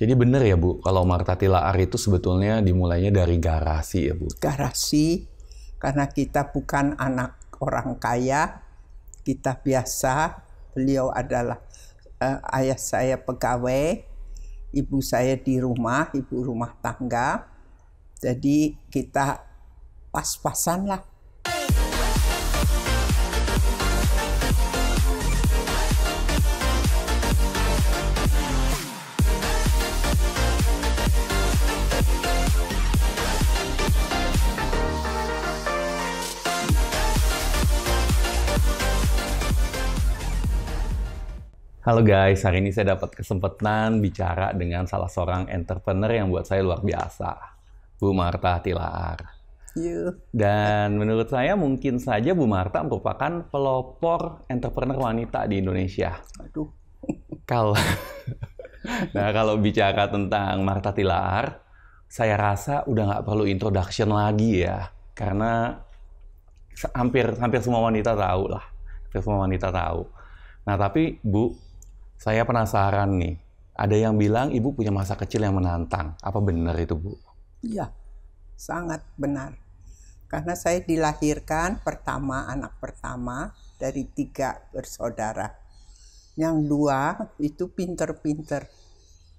Jadi benar ya Bu, kalau Martha Tilaar itu sebetulnya dimulainya dari garasi ya Bu? Garasi, karena kita bukan anak orang kaya, kita biasa. Beliau adalah ayah saya pegawai, ibu saya di rumah, ibu rumah tangga. Jadi kita pas-pasan lah. Halo guys, hari ini saya dapat kesempatan bicara dengan salah seorang entrepreneur yang buat saya luar biasa, Bu Martha Tilaar. Dan menurut saya mungkin saja Bu Martha merupakan pelopor entrepreneur wanita di Indonesia. Aduh. Kalau bicara tentang Martha Tilaar, saya rasa udah nggak perlu introduction lagi ya, karena hampir semua wanita tahu lah, hampir semua wanita tahu. Nah tapi Bu, saya penasaran nih, ada yang bilang Ibu punya masa kecil yang menantang. Apa benar itu, Bu? Iya, sangat benar. Karena saya dilahirkan anak pertama dari 3 bersaudara. Yang 2 itu pinter-pinter.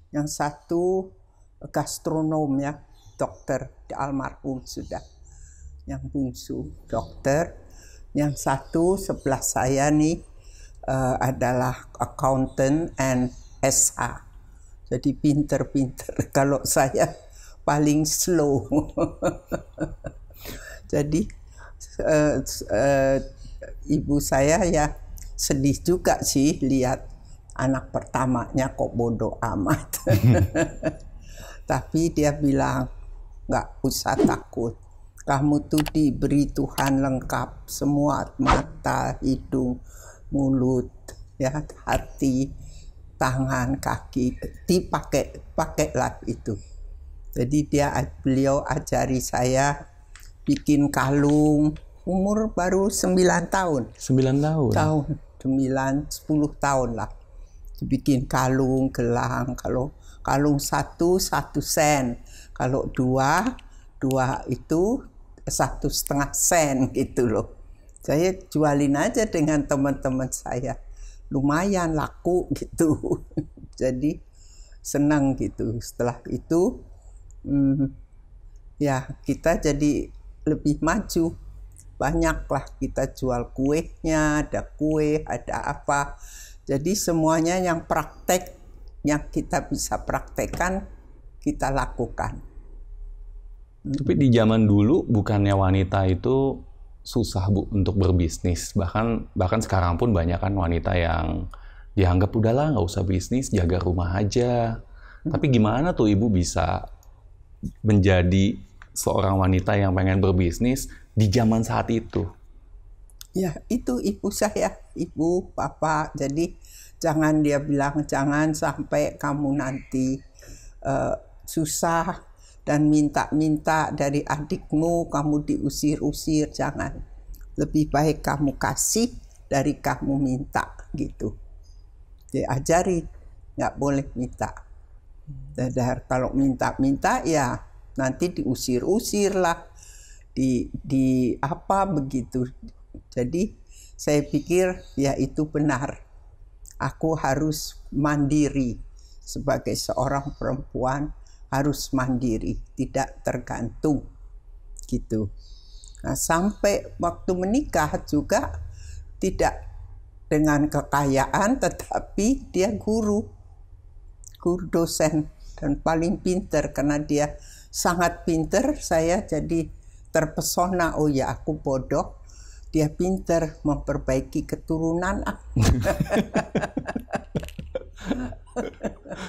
Yang 1 gastronom ya, dokter, almarhum sudah. Yang bungsu dokter. Yang 1 sebelah saya nih, adalah accountant and SH. Jadi pinter-pinter. Kalau saya paling slow. Jadi ibu saya ya sedih juga sih lihat anak pertamanya kok bodoh amat. Tapi dia bilang, nggak usah takut. Kamu tuh diberi Tuhan lengkap semua, mata, hidung, mulut, ya, hati, tangan, kaki, pakailah itu. Jadi beliau ajari saya bikin kalung umur baru 9 tahun. 9 tahun? 9, 10 tahun lah. Dibikin kalung, gelang. Kalau kalung 1 sen. Kalau 2 itu 1,5 sen gitu loh. Saya jualin aja dengan teman-teman saya. Lumayan laku gitu. Jadi senang gitu. Setelah itu ya kita jadi lebih maju. Banyaklah kita jual kuenya, ada kue, ada apa. Jadi semuanya yang praktek, yang kita bisa praktekkan, kita lakukan. Tapi di zaman dulu bukannya wanita itu susah Bu untuk berbisnis, bahkan sekarang pun banyak kan wanita yang dianggap udahlah nggak usah bisnis, jaga rumah aja. Tapi gimana tuh Ibu bisa menjadi seorang wanita yang pengen berbisnis di zaman saat itu? Ya itu ibu saya, ibu, papa. Jadi jangan dia bilang jangan sampai kamu nanti susah dan minta-minta dari adikmu, kamu diusir-usir, jangan. Lebih baik kamu kasih dari kamu minta, gitu. Diajari, nggak boleh minta. Dan kalau minta-minta ya nanti diusir-usir lah, di apa begitu. Jadi saya pikir ya itu benar. Aku harus mandiri sebagai seorang perempuan. Harus mandiri, tidak tergantung gitu. Nah, sampai waktu menikah juga tidak dengan kekayaan, tetapi dia guru dosen dan paling pinter. Karena dia sangat pinter, saya jadi terpesona. Oh ya, aku bodoh, dia pinter, memperbaiki keturunan.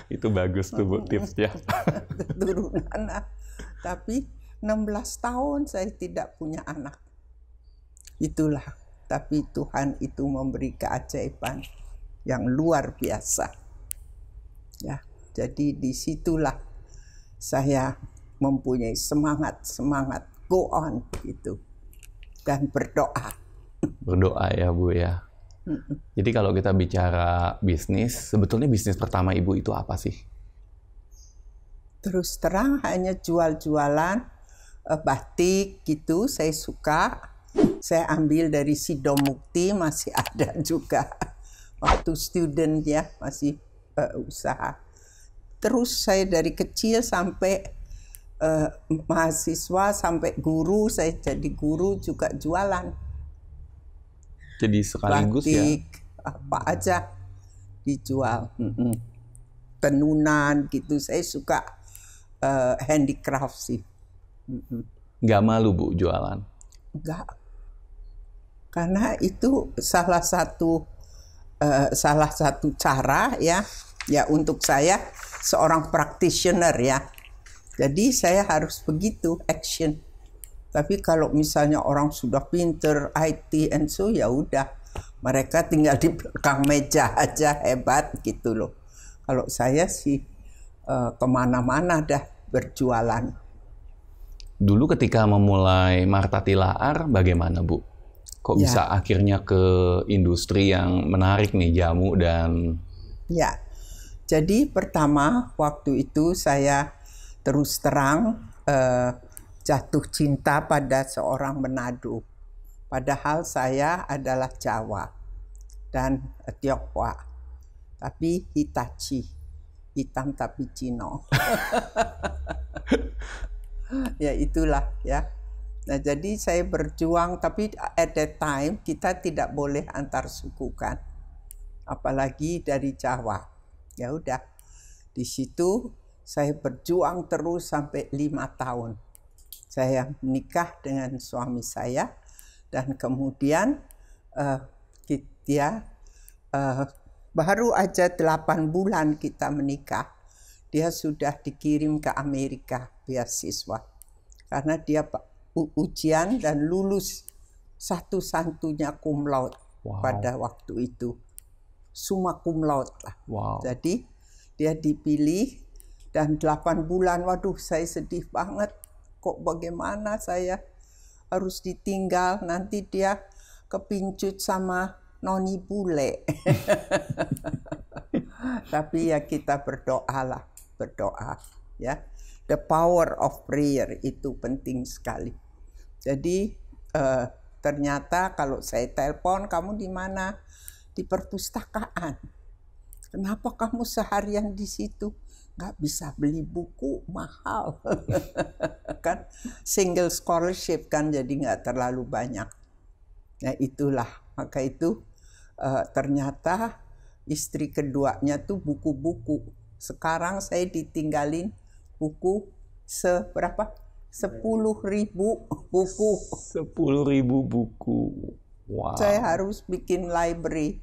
Itu bagus tuh Bu tipsnya. Keturunan. Tapi 16 tahun saya tidak punya anak. Itulah. Tapi Tuhan itu memberi keajaiban yang luar biasa. Ya, jadi disitulah saya mempunyai semangat go on gitu. Dan berdoa. Berdoa ya Bu ya. Jadi kalau kita bicara bisnis, sebetulnya bisnis pertama Ibu itu apa sih? Terus terang hanya jual-jualan batik gitu, saya suka. Saya ambil dari Sidomukti, masih ada juga. Waktu student ya, masih usaha. Terus saya dari kecil sampai mahasiswa, sampai guru, saya jadi guru juga jualan. Jadi sekaligus batik, apa aja dijual. Tenunan gitu, saya suka handicraft sih. Nggak malu Bu jualan? Enggak. Karena itu salah satu cara ya untuk saya seorang practitioner ya. Jadi saya harus begitu action. Tapi kalau misalnya orang sudah pinter IT and so ya udah, mereka tinggal di belakang meja aja hebat gitu loh. Kalau saya sih kemana-mana dah berjualan. Dulu ketika memulai Marta Tilaar bagaimana Bu? Kok bisa akhirnya ke industri yang menarik nih, jamu dan... Ya, jadi pertama waktu itu saya terus terang jatuh cinta pada seorang Manado. Padahal saya adalah Jawa dan Tionghoa, tapi Hitachi, hitam tapi Cino. Ya itulah ya. Nah jadi saya berjuang, tapi at that time kita tidak boleh antar suku kan, apalagi dari Jawa. Ya udah, di situ saya berjuang terus sampai 5 tahun. Saya menikah dengan suami saya dan kemudian baru aja 8 bulan kita menikah, dia sudah dikirim ke Amerika beasiswa karena dia ujian dan lulus satu-satunya cum laude pada waktu itu, summa cum laude lah. Jadi dia dipilih dan 8 bulan, waduh saya sedih banget, kok bagaimana saya harus ditinggal, nanti dia kepincut sama noni bule. Tapi ya kita berdoa ya. The power of prayer itu penting sekali. Jadi ternyata kalau saya telepon, kamu di mana? Di perpustakaan. Kenapa kamu seharian di situ? Nggak bisa beli buku, mahal. Kan single scholarship kan, jadi nggak terlalu banyak. Nah itulah, maka itu ternyata istri keduanya tuh buku-buku. Sekarang saya ditinggalin buku seberapa? 10.000 buku. 10.000 buku. Wow. Saya harus bikin library.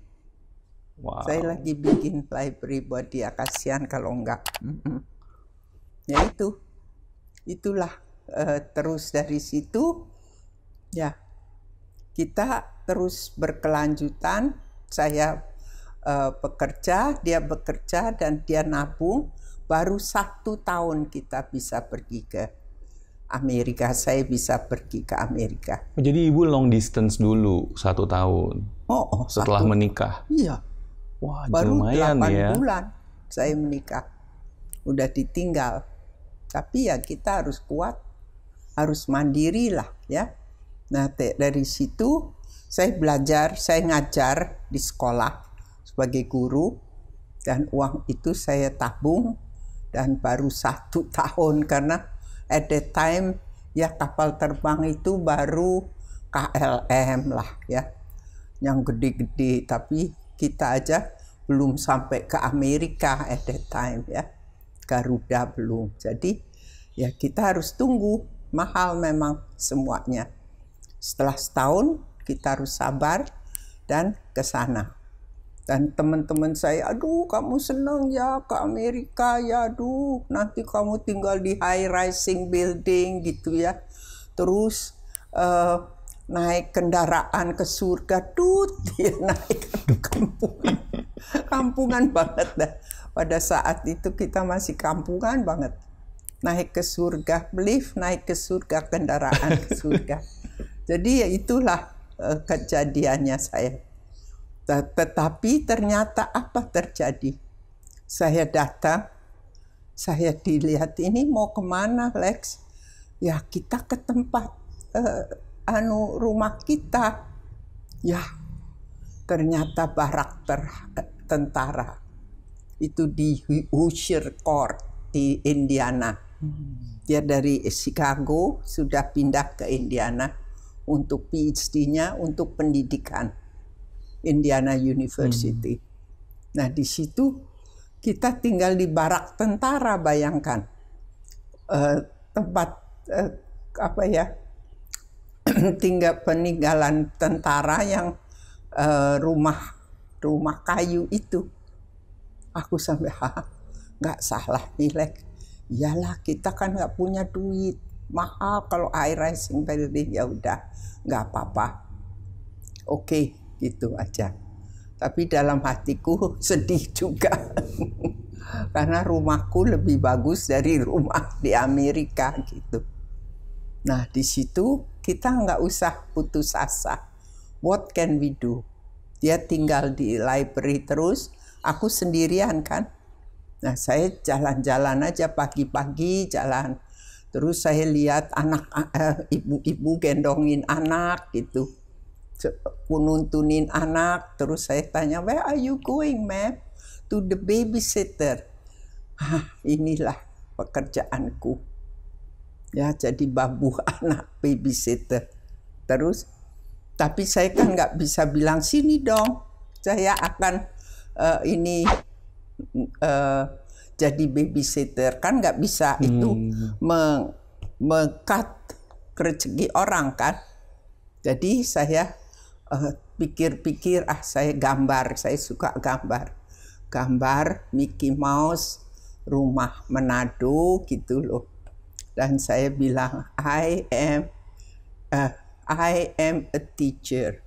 Wow. Saya lagi bikin library buat dia, kasihan kalau enggak. Ya itulah terus dari situ ya kita terus berkelanjutan. Saya bekerja, dia bekerja dan dia nabung. Baru 1 tahun kita bisa pergi ke Amerika. Saya bisa pergi ke Amerika. Jadi Ibu long distance dulu 1 tahun. Setelah menikah. Iya. Wah, baru lumayan 8 bulan saya menikah. Udah ditinggal. Tapi ya kita harus kuat, harus mandiri lah ya. Nah dari situ saya belajar, saya ngajar di sekolah sebagai guru, dan uang itu saya tabung, dan baru 1 tahun karena at that time ya kapal terbang itu baru KLM lah ya, yang gede-gede, tapi kita aja belum sampai ke Amerika at that time ya, Garuda belum. Jadi ya kita harus tunggu, mahal memang semuanya. Setelah setahun kita harus sabar dan ke sana. Dan teman-teman saya, aduh kamu senang ya ke Amerika ya, aduh nanti kamu tinggal di high rising building gitu ya. Terus naik kendaraan ke surga, dia naik ke kampungan banget dah. Pada saat itu kita masih kampungan banget. Naik ke surga, lift naik ke surga, kendaraan ke surga. Jadi ya itulah kejadiannya saya. Tetapi ternyata apa terjadi? Saya datang, Saya dilihat, ini mau kemana Lex? Ya kita ke tempat rumah kita. Ya ternyata barak tentara. Itu di Hoosier Court di Indiana. Dia dari Chicago sudah pindah ke Indiana untuk PhD-nya untuk pendidikan. Indiana University. Nah di situ kita tinggal di barak tentara, bayangkan. Tempat tinggal peninggalan tentara yang rumah kayu itu. Aku sampai nggak salah nih Lex. Iyalah kita kan nggak punya duit mahal kalau high rising building, ya udah nggak apa-apa. Oke, gitu aja. Tapi dalam hatiku sedih juga karena rumahku lebih bagus dari rumah di Amerika gitu. Nah di situ kita nggak usah putus asa. What can we do? Dia tinggal di library terus. Aku sendirian kan. Nah saya jalan-jalan aja pagi-pagi jalan. Terus saya lihat ibu-ibu gendongin anak gitu. Nuntunin anak. Terus saya tanya, where are you going ma'am? To the babysitter. Inilah pekerjaanku. Ya jadi babu anak babysitter. Terus, tapi saya kan nggak bisa bilang sini dong. Saya akan jadi babysitter, kan nggak bisa itu meng-cut rezeki orang kan. Jadi saya pikir-pikir, saya gambar, saya suka gambar Mickey Mouse, rumah Manado gitu loh. Dan saya bilang I am a teacher,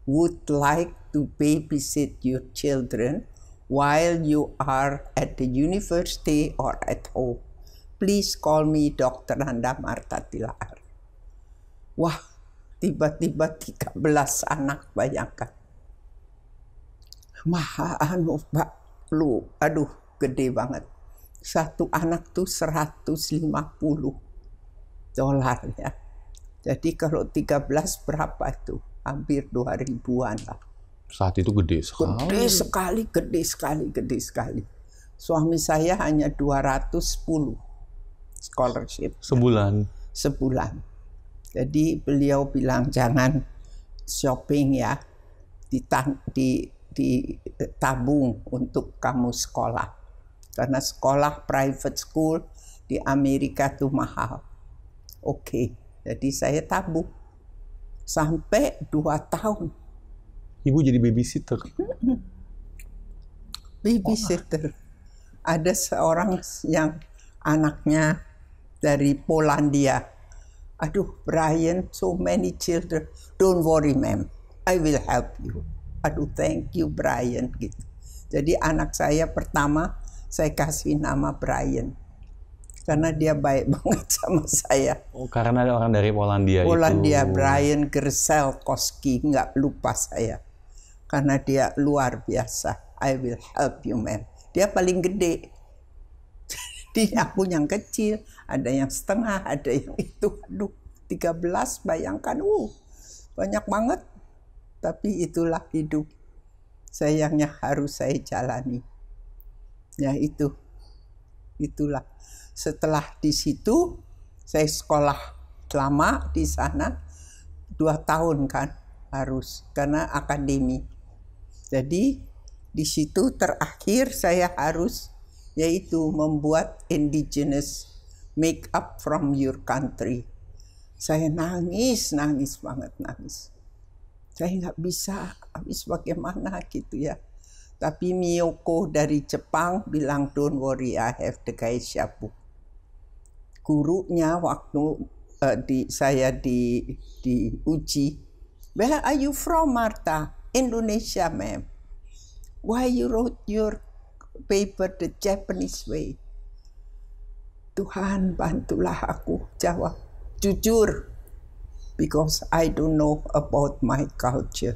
would like to babysit your children while you are at the university or at home. Please call me Dr. Nanda Marta Tilaar. Wah, tiba-tiba 13 anak, bayangkan. Aduh, gede banget. Satu anak tuh $150 ya. Jadi kalau 13 berapa itu? Hampir 2.000-an lah. Saat itu gede sekali. Gede sekali. Suami saya hanya 210 scholarship. Sebulan. Jadi beliau bilang jangan shopping ya, ditabung untuk kamu sekolah. Karena sekolah private school di Amerika tuh mahal. Oke, jadi saya tabung. Sampai 2 tahun. Ibu jadi babysitter? Babysitter. Ada seorang yang anaknya dari Polandia. Aduh, Brian, so many children. Don't worry, ma'am. I will help you. Aduh, thank you, Brian. Gitu. Jadi anak saya pertama, saya kasih nama Brian. Karena dia baik banget sama saya. Oh, karena ada orang dari Polandia Polandia, itu. Brian Grzelkowski, nggak lupa saya. Karena dia luar biasa. I will help you, man. Dia paling gede. Jadi aku yang kecil, ada yang setengah, ada yang itu. Aduh, 13, bayangkan. Banyak banget. Tapi itulah hidup. Sayangnya harus saya jalani. Ya itu. Itulah. Setelah di situ, saya sekolah lama di sana, 2 tahun kan harus, karena akademi. Jadi di situ terakhir saya harus yaitu membuat indigenous make up from your country. Saya nangis banget. Saya nggak bisa, habis bagaimana gitu ya. Tapi Miyoko dari Jepang bilang, don't worry, I have the geisha book. Gurunya waktu saya diuji, where are you from, Marta? Indonesia, ma'am. Why you wrote your paper the Japanese way? Tuhan, bantulah aku jawab jujur, because I don't know about my culture.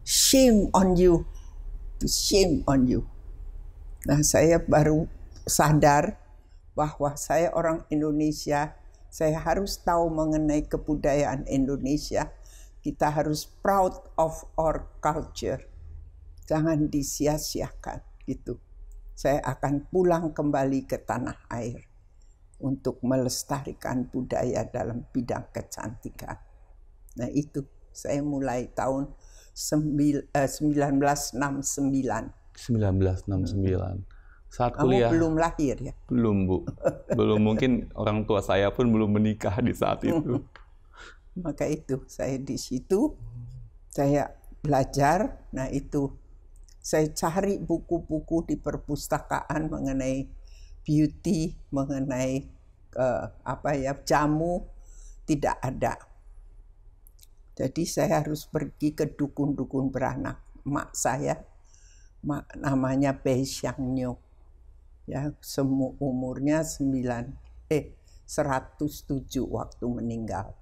Shame on you. Shame on you. Nah, saya baru sadar bahwa saya orang Indonesia, saya harus tahu mengenai kebudayaan Indonesia. Kita harus proud of our culture. Jangan disia-siakan gitu. Saya akan pulang kembali ke tanah air untuk melestarikan budaya dalam bidang kecantikan. Nah itu saya mulai tahun 1969. 1969. Saat Kamu kuliah. belum lahir ya? Belum, Bu. Belum, mungkin orang tua saya pun belum menikah di saat itu. Maka itu saya di situ, saya belajar. Nah itu saya cari buku-buku di perpustakaan mengenai beauty, mengenai jamu, tidak ada. Jadi saya harus pergi ke dukun-dukun beranak. Mak saya namanya Bei Xiangnyo. Ya, umurnya 107 waktu meninggal.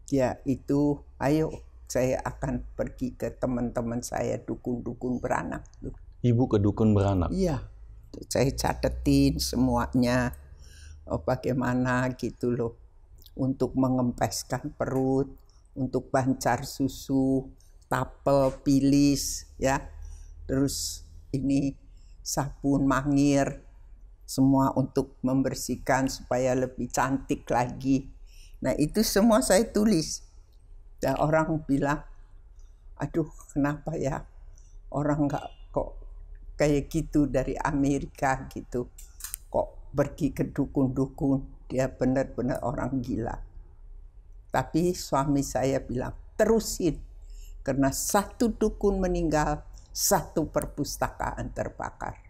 Dia itu, ayo saya akan pergi ke teman-teman saya dukun-dukun beranak. Ibu ke dukun beranak? Iya, saya catetin semuanya, bagaimana gitu loh, untuk mengempeskan perut, untuk bancar susu, tapel, pilis, ya, terus ini sabun mangir, semua untuk membersihkan supaya lebih cantik lagi. Nah itu semua saya tulis. Dan orang bilang, aduh kenapa ya orang nggak kok kayak gitu dari Amerika gitu. Kok pergi ke dukun-dukun, dia benar-benar orang gila. Tapi suami saya bilang, terusin. Karena satu dukun meninggal, satu perpustakaan terbakar.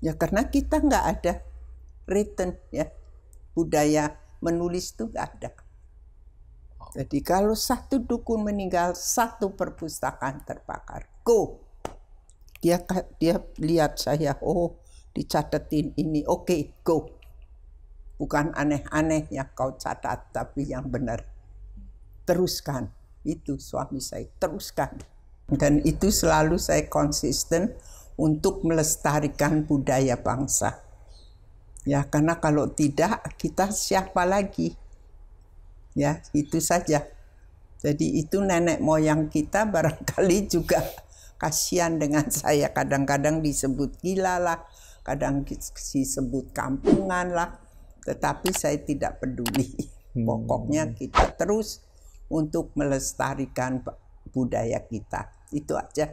Ya karena kita nggak ada written ya, budaya menulis itu nggak ada. Jadi kalau satu dukun meninggal, satu perpustakaan terbakar. Go. Dia lihat saya, oh dicatetin ini, oke, go. Bukan aneh-aneh yang kau catat, tapi yang benar. Teruskan. Itu suami saya, teruskan. Dan itu selalu saya konsisten untuk melestarikan budaya bangsa. Ya, karena kalau tidak, kita siapa lagi? Ya, itu saja. Jadi itu nenek moyang kita barangkali juga kasihan dengan saya. Kadang-kadang disebut gila lah, kadang disebut kampungan lah. Tetapi saya tidak peduli. Pokoknya kita terus untuk melestarikan budaya kita. Itu aja.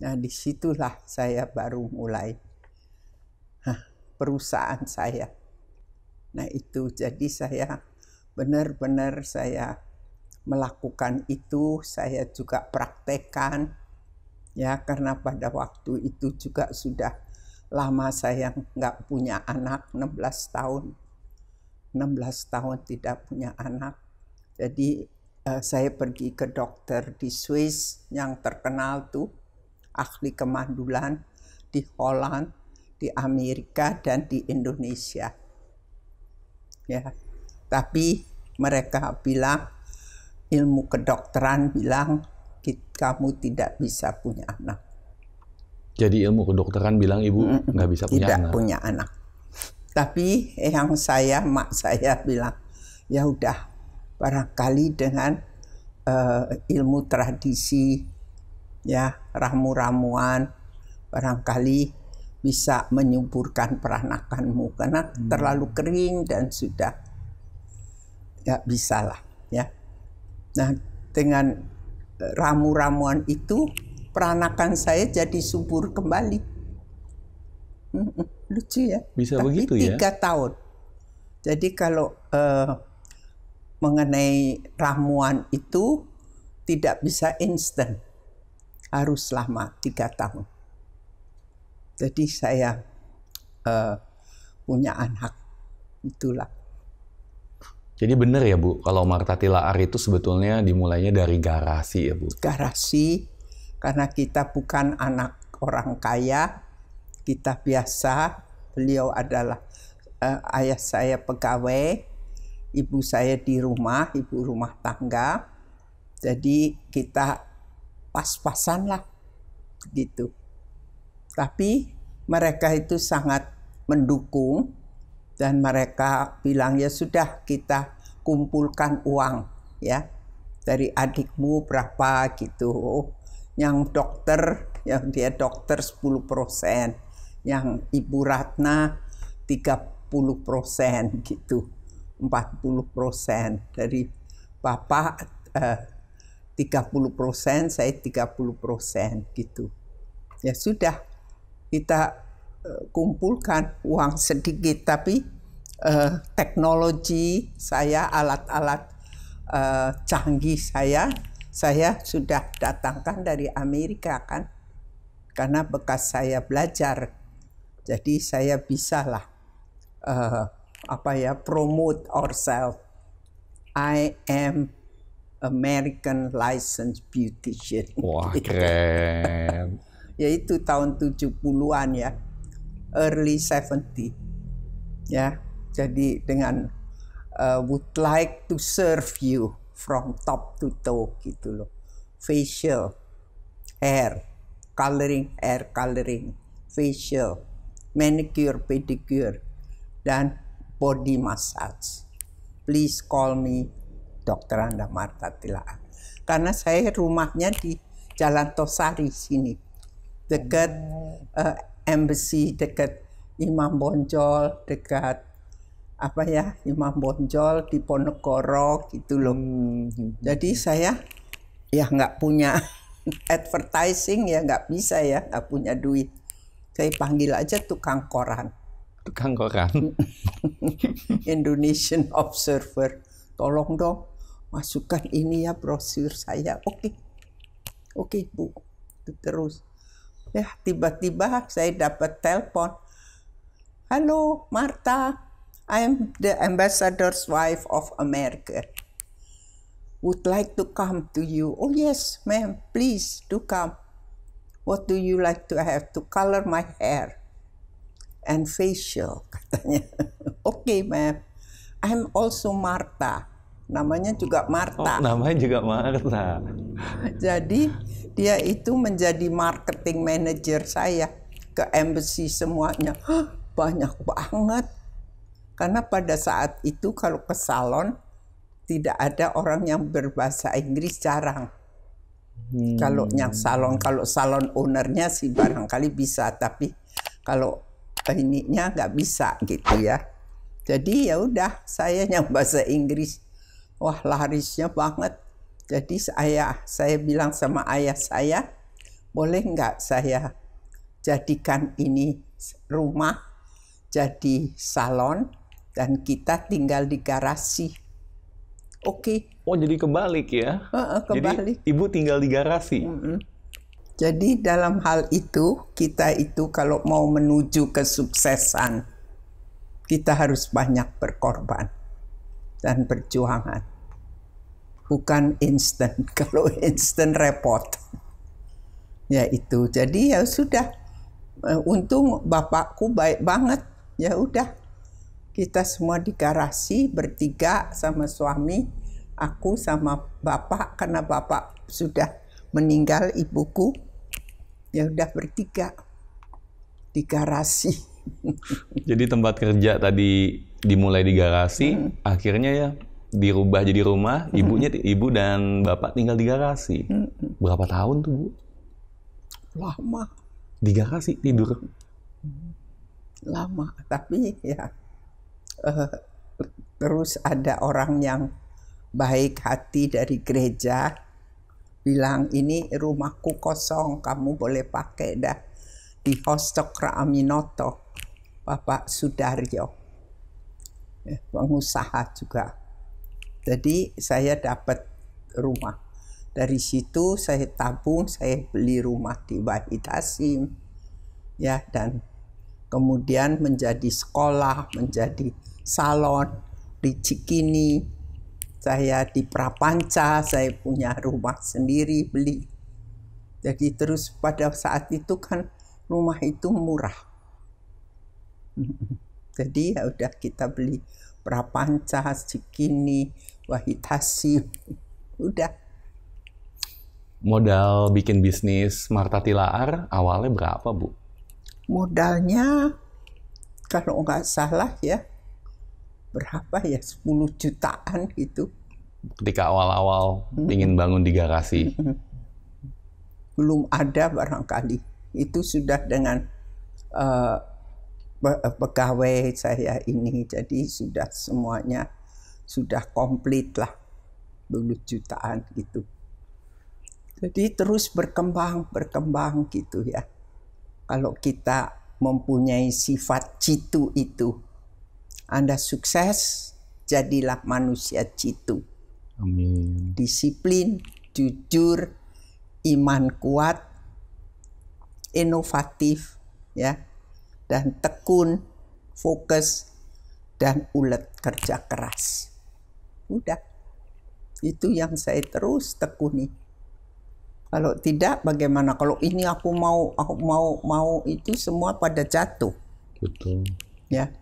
Nah, disitulah saya baru mulai perusahaan saya. Nah, itu jadi saya benar-benar saya melakukan itu, saya juga praktekkan. Ya, karena pada waktu itu juga sudah lama saya nggak punya anak, 16 tahun. 16 tahun tidak punya anak. Jadi saya pergi ke dokter di Swiss yang terkenal tuh, ahli kemandulan, di Holland, di Amerika, dan di Indonesia. Ya, tapi mereka bilang, ilmu kedokteran bilang, kamu tidak bisa punya anak. Jadi ilmu kedokteran bilang ibu nggak bisa punya anak? Tidak punya anak. Tapi mak saya bilang, ya udah, barangkali dengan ilmu tradisi, ya ramu-ramuan, barangkali bisa menyuburkan peranakanmu karena terlalu kering dan sudah nggak bisa lah, ya. Nah, dengan ramu-ramuan itu peranakan saya jadi subur kembali. Lucu ya. Bisa tapi begitu ya? 3 tahun. Jadi kalau mengenai ramuan itu tidak bisa instan, harus lama 3 tahun. Jadi saya punya anak, itulah. Jadi benar ya Bu, kalau Martha Tilaar itu sebetulnya dimulainya dari garasi ya Bu? Garasi, karena kita bukan anak orang kaya, kita biasa. Beliau adalah ayah saya pegawai, ibu saya di rumah, ibu rumah tangga. Jadi kita pas-pasan lah gitu. Tapi mereka itu sangat mendukung dan mereka bilang ya sudah kita kumpulkan uang ya dari adikmu berapa gitu. Yang dokter, yang dia dokter 10%, yang Ibu Ratna 30% gitu, 40% dari Bapak 30%, saya 30% gitu. Ya sudah, kita kumpulkan uang sedikit, tapi teknologi saya, alat-alat canggih saya sudah datangkan dari Amerika kan, karena bekas saya belajar, jadi saya bisalah promote ourselves. I am American licensed beautician. Wah, keren. Yaitu tahun 70-an ya, early 70. Ya, jadi dengan would like to serve you from top to toe gitu loh. Facial, hair coloring, facial, manicure, pedicure, dan body massage. Please call me Dr. Anda Martha Tilaar. Karena saya rumahnya di Jalan Tosari sini, dekat embassy, dekat Imam Bonjol, dekat Imam Bonjol di Ponegoro gitu loh. Jadi saya ya nggak punya advertising, ya nggak bisa ya, nggak punya duit. Saya panggil aja tukang koran. Tukang koran? Indonesian Observer. Tolong dong masukkan ini ya brosur saya. Oke Bu. Terus ya tiba-tiba saya dapat telepon. Halo Martha, I am the ambassador's wife of America. Would like to come to you. Oh yes, ma'am, please do come. What do you like to have? To color my hair and facial, katanya. Oke, ma'am. I'm also Martha. Namanya juga Martha. Oh, namanya juga Martha. Jadi dia itu menjadi marketing manager saya ke embassy semuanya. Banyak banget. Karena pada saat itu kalau ke salon tidak ada orang yang berbahasa Inggris, jarang. Kalau yang kalau salon ownernya sih barangkali bisa, tapi kalau ininya nggak bisa gitu ya. Jadi ya udah, saya yang bahasa Inggris, wah larisnya banget. Jadi saya bilang sama ayah saya, boleh nggak saya jadikan ini rumah jadi salon dan kita tinggal di garasi. Oke. Oh, jadi kebalik ya? Kebalik. Jadi ibu tinggal di garasi. Jadi dalam hal itu, kita itu kalau mau menuju kesuksesan, kita harus banyak berkorban dan perjuangan. Bukan instan. Kalau instan repot. Ya itu. Jadi ya sudah. Untung bapakku baik banget. Ya udah. Kita semua di garasi bertiga sama suami, aku sama bapak, karena bapak sudah meninggal, ibuku. Ya udah bertiga di garasi. Jadi tempat kerja tadi dimulai di garasi, akhirnya ya dirubah jadi rumah. Ibu dan bapak tinggal di garasi. Berapa tahun tuh, Bu? Lama. Di garasi tidur? Lama, tapi ya terus ada orang yang baik hati dari gereja bilang, ini rumahku kosong, kamu boleh pakai dah, di Hostok Aminoto, Bapak Sudaryo, pengusaha juga. Jadi saya dapat rumah. Dari situ saya tabung, saya beli rumah di Wahid Hasim, ya, dan kemudian menjadi sekolah, menjadi salon di Cikini. Saya di Prapanca, saya punya rumah sendiri, beli. Jadi terus pada saat itu kan rumah itu murah. Jadi ya udah kita beli Prapanca, Cikini, Wahid Hasim. Udah. Modal bikin bisnis Martha Tilaar awalnya berapa, Bu? Modalnya Kalau nggak salah ya, berapa ya, 10 jutaan gitu. Ketika awal-awal ingin bangun di garasi. Belum ada barangkali. Itu sudah dengan pegawai saya ini, jadi sudah semuanya sudah komplit lah, 10 jutaan gitu. Jadi terus berkembang gitu ya. Kalau kita mempunyai sifat jitu itu, Anda sukses, jadilah manusia jitu. Amin. Disiplin, jujur, iman kuat, inovatif, ya, dan tekun, fokus, dan ulet kerja keras. Udah, itu yang saya terus tekuni. Kalau tidak, bagaimana? Kalau ini aku mau itu semua pada jatuh. Betul. Ya.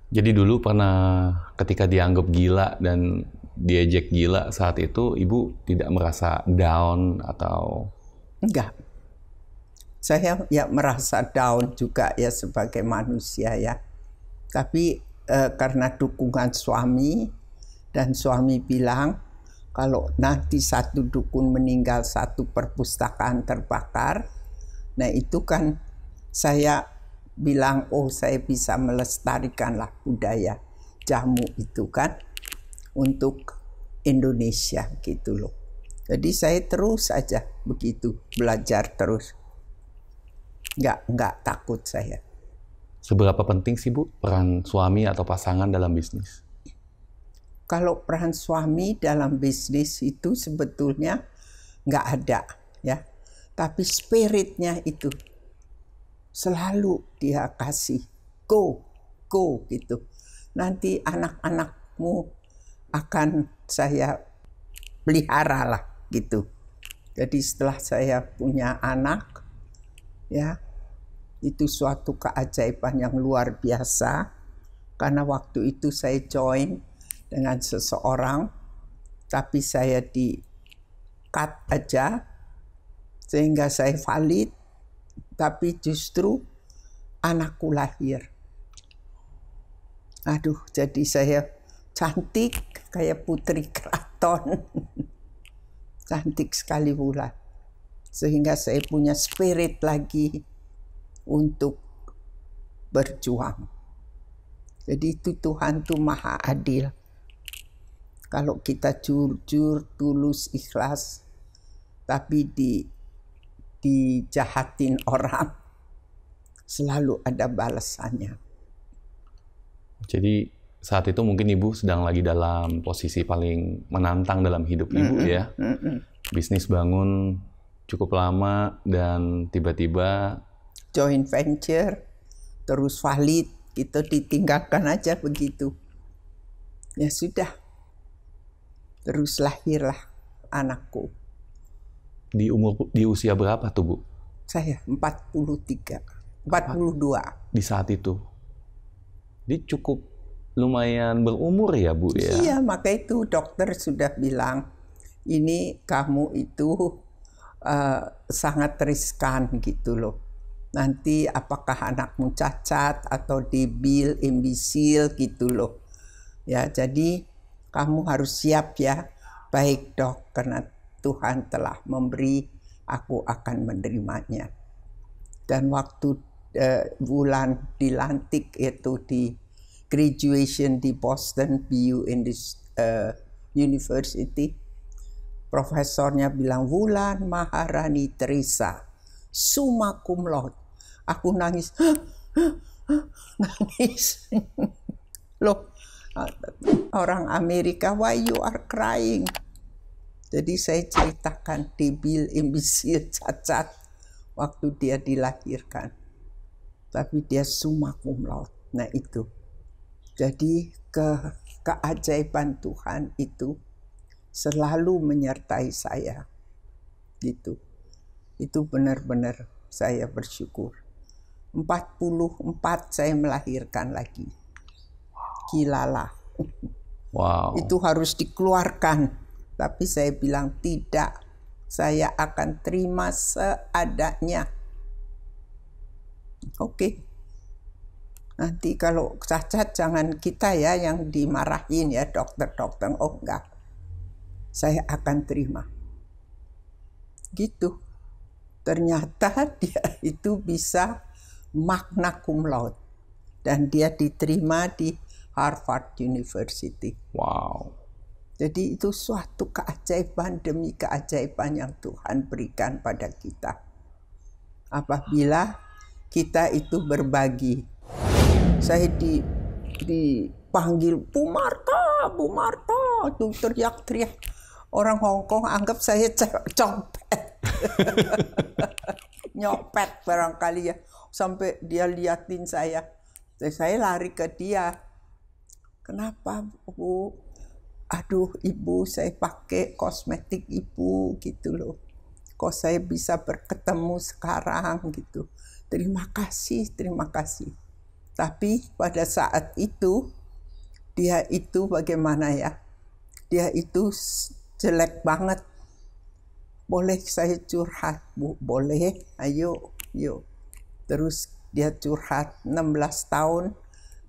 Jadi dulu pernah ketika dianggap gila dan diejek gila saat itu, Ibu tidak merasa down atau? Enggak. Saya ya merasa down juga ya sebagai manusia ya. Tapi karena dukungan suami, dan suami bilang kalau nanti satu dukun meninggal, satu perpustakaan terbakar, nah itu kan saya bilang, oh saya bisa melestarikanlah budaya jamu itu kan untuk Indonesia gitu loh. Jadi saya terus aja begitu belajar terus, nggak takut saya. Seberapa penting sih Bu peran suami atau pasangan dalam bisnis? Kalau peran suami dalam bisnis itu sebetulnya nggak ada ya, tapi spiritnya itu selalu dia kasih go gitu. Nanti anak-anakmu akan saya pelihara lah gitu. Jadi setelah saya punya anak ya, itu suatu keajaiban yang luar biasa, karena waktu itu saya join dengan seseorang, tapi saya di cut aja sehingga saya valid, tapi justru anakku lahir. Aduh, jadi saya cantik kayak putri keraton. Cantik sekali pula. Sehingga saya punya spirit lagi untuk berjuang. Jadi itu Tuhan tuh maha adil. Kalau kita jujur, tulus, ikhlas, tapi dijahatin orang, selalu ada balasannya. Jadi saat itu mungkin Ibu sedang lagi dalam posisi paling menantang dalam hidup Ibu ya. Bisnis bangun cukup lama dan tiba-tiba joint venture, terus valid, itu ditinggalkan aja begitu. Ya sudah. Terus lahirlah anakku. Di usia berapa tuh Bu? Saya 42. Di saat itu. Dia cukup lumayan berumur ya Bu ya? Iya, maka itu dokter sudah bilang, ini kamu itu sangat riskan gitu loh. Nanti apakah anakmu cacat atau debil, imbisil gitu loh. Ya, jadi kamu harus siap ya. Baik dok, karena Tuhan telah memberi, aku akan menerimanya. Dan waktu bulan dilantik itu di graduation di Boston BU University, profesornya bilang, Wulan Maharani Teresa, summa cum laude. Aku nangis, nangis. Loh, orang Amerika, why you are crying? Jadi saya ceritakan debil, imbisil, cacat waktu dia dilahirkan. Tapi dia summa cum laude. Nah itu. Jadi keajaiban Tuhan itu selalu menyertai saya. Gitu. Itu benar-benar saya bersyukur. 44 saya melahirkan lagi. Gilalah. Wow. Itu harus dikeluarkan. Tapi saya bilang tidak. Saya akan terima seadanya. Oke. Nanti kalau cacat jangan kita ya yang dimarahin ya dokter-dokter. Oh enggak, saya akan terima. Gitu. Ternyata dia itu bisa magna cum laude. Dan dia diterima di Harvard University. Wow. Jadi itu suatu keajaiban demi keajaiban yang Tuhan berikan pada kita. Apabila kita itu berbagi. Saya dipanggil, Bu Marta, Bu Marta, tuh teriak-teriak. Orang Hong Kong anggap saya copet. Nyopet barangkali ya. Sampai dia liatin saya. Saya lari ke dia. Kenapa, Bu? Aduh, Ibu, saya pakai kosmetik Ibu, gitu loh. Kok saya bisa berketemu sekarang, gitu. Terima kasih, terima kasih. Tapi pada saat itu, dia itu bagaimana ya? Dia itu jelek banget. Boleh saya curhat, Bu? Boleh, ayo, yuk. Terus dia curhat, 16 tahun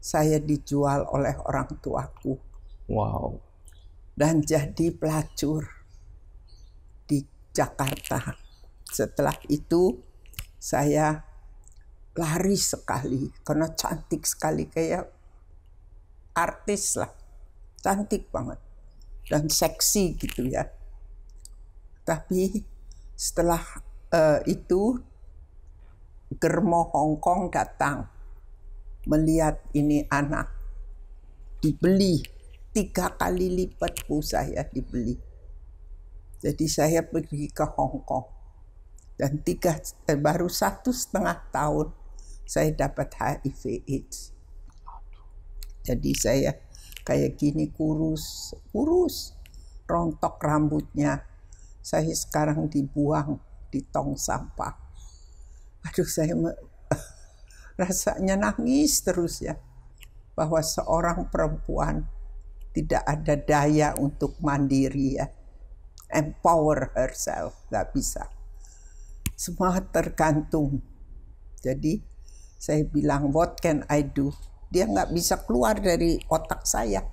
saya dijual oleh orang tuaku. Wow. Dan jadi pelacur di Jakarta. Setelah itu saya lari sekali karena cantik sekali, kayak artis lah, cantik banget dan seksi gitu ya. Tapi setelah itu Germo Hong Kong datang melihat ini anak, dibeli 3 kali lipat Bu saya dibeli. Jadi saya pergi ke Hong Kong dan baru 1,5 tahun saya dapat HIV/AIDS. Jadi saya kayak gini kurus, rontok rambutnya. Saya sekarang dibuang di tong sampah. Aduh, saya rasanya nangis terus ya, bahwa seorang perempuan tidak ada daya untuk mandiri ya, empower herself, nggak bisa. Semua tergantung. Jadi saya bilang, what can I do? Dia nggak bisa keluar dari otak saya.